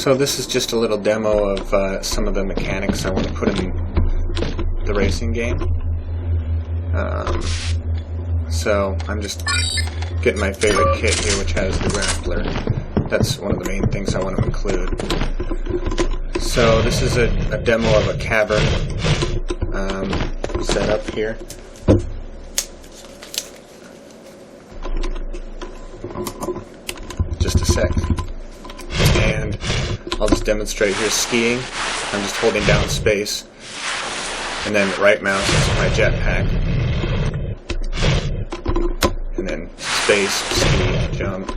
So this is just a little demo of some of the mechanics I want to put in the racing game. So I'm just getting my favorite kit here, which has the grappler. That's one of the main things I want to include. So this is a demo of a cavern set up here. Just a sec. And I'll just demonstrate here skiing. I'm just holding down space, and then right mouse is my jetpack, and then space, ski, jump.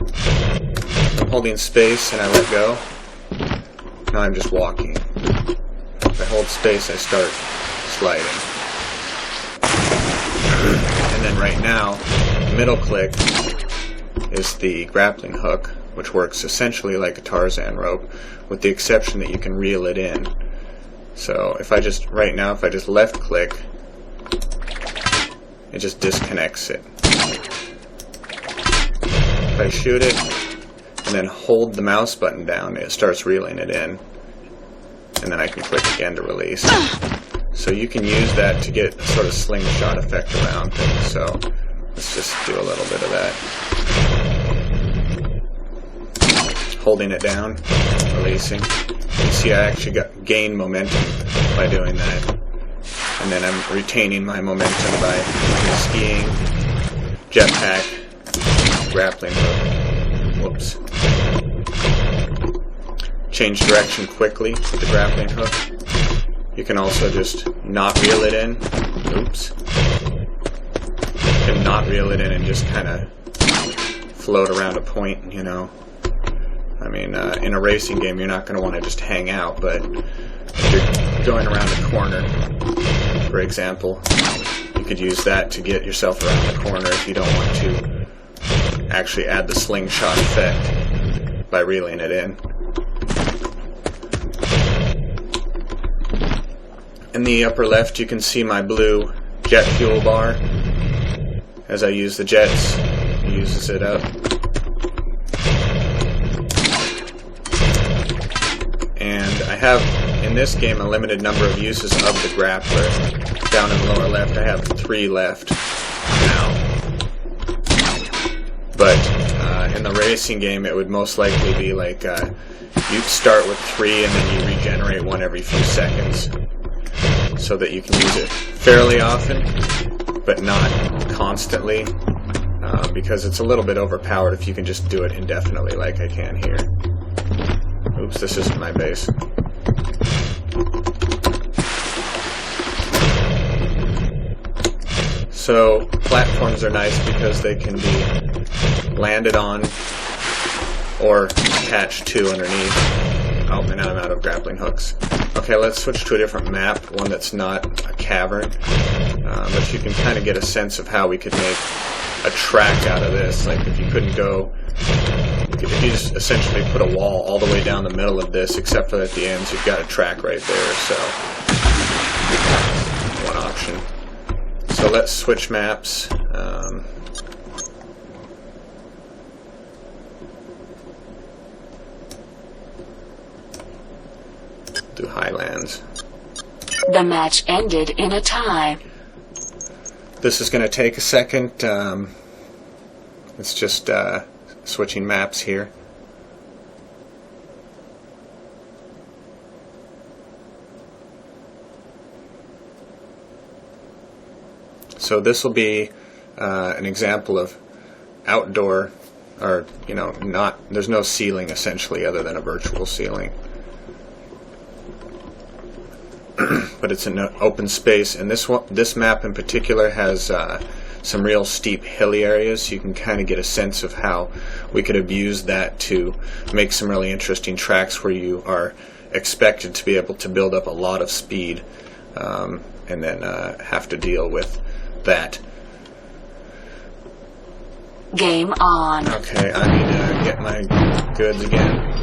I'm holding space and I let go. Now I'm just walking. If I hold space, I start sliding. And then right now, middle click is the grappling hook, which works essentially like a Tarzan rope, with the exception that you can reel it in. So if I just left click, it just disconnects it. If I shoot it and then hold the mouse button down, it starts reeling it in, and then I can click again to release. So you can use that to get a sort of slingshot effect around things. So let's just do a little bit of that. Holding it down, releasing. You see I actually gained momentum by doing that. And then I'm retaining my momentum by skiing, jetpack, grappling hook. Whoops. Change direction quickly with the grappling hook. You can also just not reel it in. Oops. You can not reel it in and just kind of float around a point, you know. I mean, in a racing game, you're not going to want to just hang out, but if you're going around a corner, for example, you could use that to get yourself around the corner if you don't want to actually add the slingshot effect by reeling it in. In the upper left, you can see my blue jet fuel bar. As I use the jets, it uses it up. And I have, in this game, a limited number of uses of the grappler. Down in the lower left, I have 3 left now. But in the racing game, it would most likely be like you start with 3 and then you regenerate 1 every few seconds, so that you can use it fairly often, but not constantly, because it's a little bit overpowered if you can just do it indefinitely like I can here. Oops, this isn't my base. So platforms are nice because they can be landed on or attached to underneath. Oh, and now I'm out of grappling hooks. Okay, let's switch to a different map, one that's not a cavern. But you can kind of get a sense of how we could make a track out of this. Like if you couldn't go, if you just essentially put a wall all the way down the middle of this, except for at the ends, you've got a track right there. So one option. So let's switch maps. Do Highlands. The match ended in a tie. This is going to take a second. It's just switching maps here. So this will be an example of outdoor, or there's no ceiling essentially other than a virtual ceiling. But it's an open space, and this map in particular has some real steep hilly areas, so you can kind of get a sense of how we could have used that to make some really interesting tracks where you are expected to be able to build up a lot of speed, and then have to deal with that. Game on. Okay, I need to get my goods again.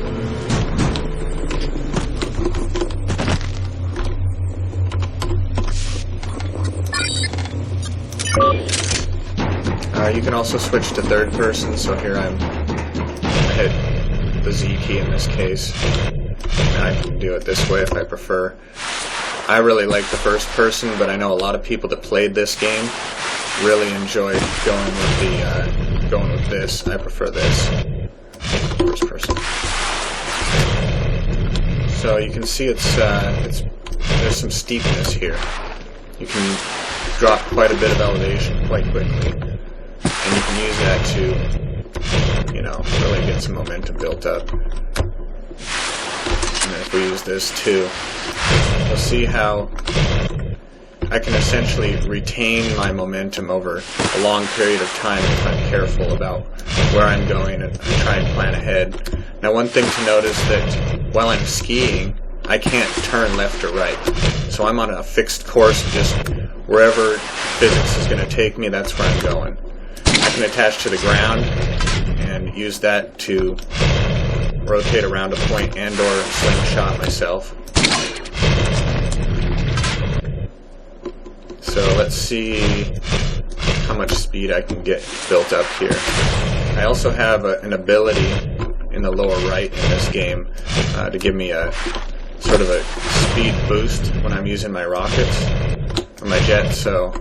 You can also switch to third person, so here I hit the Z key in this case. And I can do it this way if I prefer. I really like the first person, but I know a lot of people that played this game really enjoyed going with this. I prefer this first person. So you can see there's some steepness here. You can drop quite a bit of elevation quite quickly, and you can use that to, really get some momentum built up. And then if we use this too, we'll see how I can essentially retain my momentum over a long period of time if I'm careful about where I'm going and try and plan ahead. Now, one thing to note is that while I'm skiing, I can't turn left or right. So I'm on a fixed course, just wherever physics is going to take me, that's where I'm going. I can attach to the ground and use that to rotate around a point and or slingshot myself. So let's see how much speed I can get built up here. I also have an ability in the lower right in this game to give me a sort of a speed boost when I'm using my rockets or my jets, so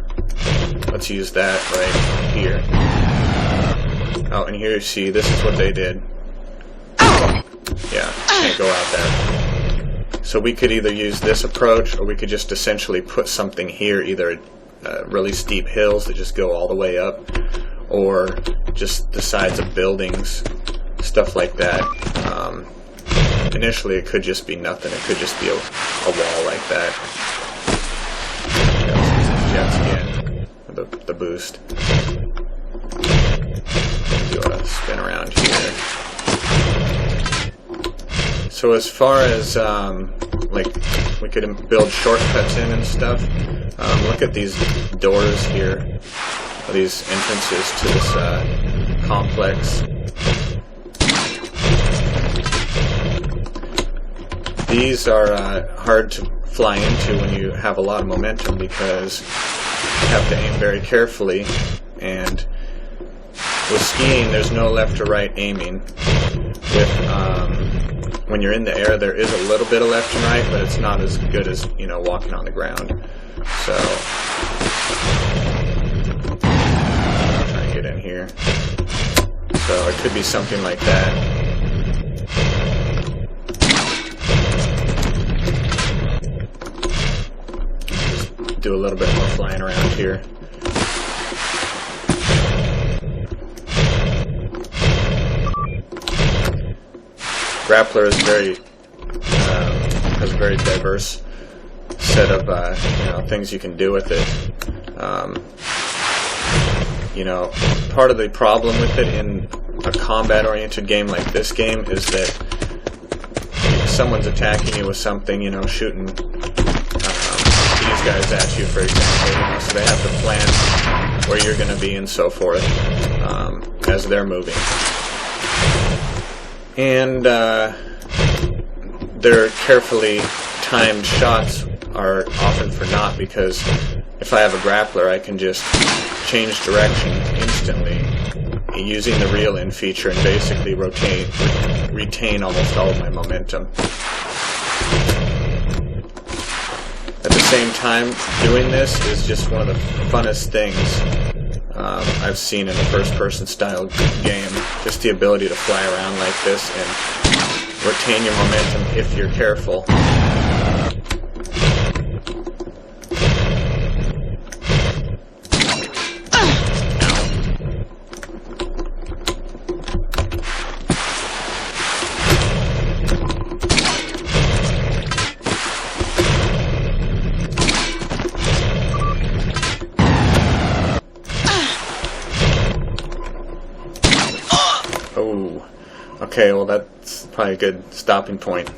let's use that right here. Oh, and here you see, this is what they did. Yeah, can't go out there. So we could either use this approach, or we could just essentially put something here, either really steep hills that just go all the way up, or just the sides of buildings, stuff like that. Initially it could just be nothing, it could just be a wall like that. Jets again, the boost. Do a spin around here. So as far as we could build shortcuts in and stuff, look at these doors here, these entrances to this complex. These are hard to fly into when you have a lot of momentum, because you have to aim very carefully, and with skiing there's no left or right aiming. When you're in the air there is a little bit of left and right, but it's not as good as walking on the ground. So I'll try and get in here. So it could be something like that. Do a little bit more flying around here. Grappler is has a very diverse set of things you can do with it. Part of the problem with it in a combat-oriented game like this game is that if someone's attacking you with something, shooting these guys at you, for example, so they have to plan where you're going to be and so forth as they're moving. And their carefully timed shots are often for naught, because if I have a grappler, I can just change direction instantly using the reel-in feature and basically retain almost all of my momentum. At the same time, doing this is just one of the funnest things I've seen in a first-person style game. Just the ability to fly around like this and retain your momentum if you're careful. Oh, okay, well that's probably a good stopping point.